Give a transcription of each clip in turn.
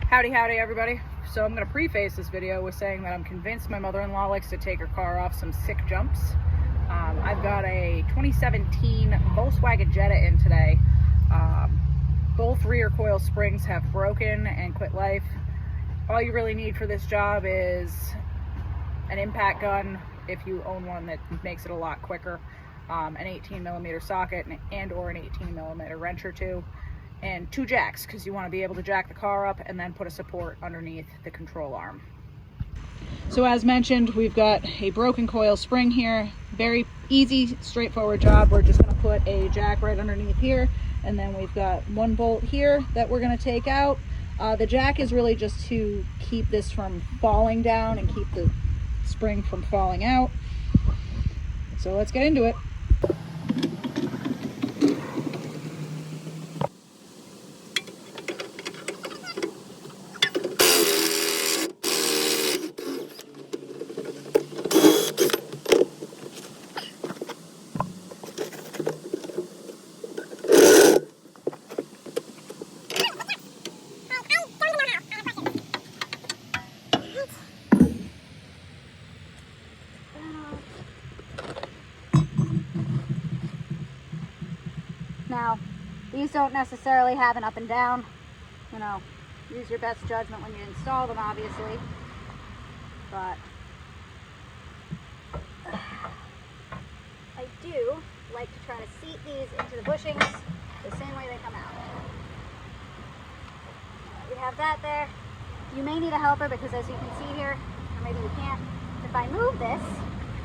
Howdy everybody. So I'm going to preface this video with saying that I'm convinced my mother-in-law likes to take her car off some sick jumps. I've got a 2017 Volkswagen Jetta in today. Both rear coil springs have broken and quit life. All you really need for this job is an impact gun, if you own one that makes it a lot quicker, an 18mm socket and or an 18mm wrench or two, and 2 jacks, because you want to be able to jack the car up and then put a support underneath the control arm. So as mentioned, we've got a broken coil spring here. Very easy, straightforward job. We're just going to put a jack right underneath here, and then we've got 1 bolt here that we're going to take out. The jack is really just to keep this from falling down and keep the spring from falling out. So let's get into it. Now, these don't necessarily have an up and down. You know, use your best judgment when you install them, obviously. But I do like to try to seat these into the bushings the same way they come out. We have that there. You may need a helper because, as you can see here, or maybe you can't, if I move this,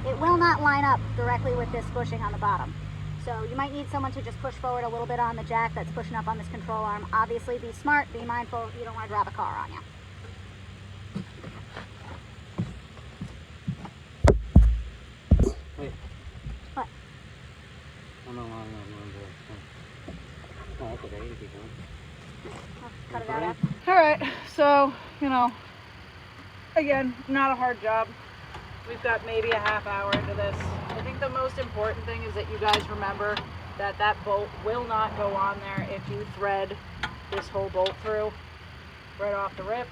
it will not line up directly with this bushing on the bottom. So you might need someone to just push forward a little bit on the jack that's pushing up on this control arm. Obviously, be smart, be mindful, you don't want to drop a car on you. Wait. What? Oh, no. Oh, okay, you keep going. Cut it out after. Alright, so, again, not a hard job. We've got maybe a half hour into this. I think the most important thing is that you guys remember that that bolt will not go on there if you thread this whole bolt through right off the rip.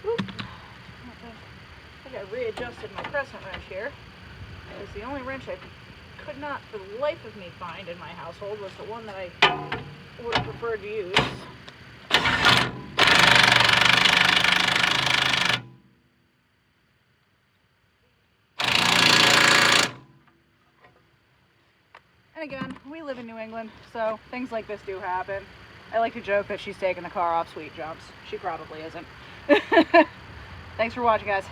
Oop. I think I readjusted my crescent wrench here. Because the only wrench I could not for the life of me find in my household was the one that I would have preferred to use. And again, we live in New England, so things like this do happen. I like to joke that she's taking the car off sweet jumps. She probably isn't. Thanks for watching, guys.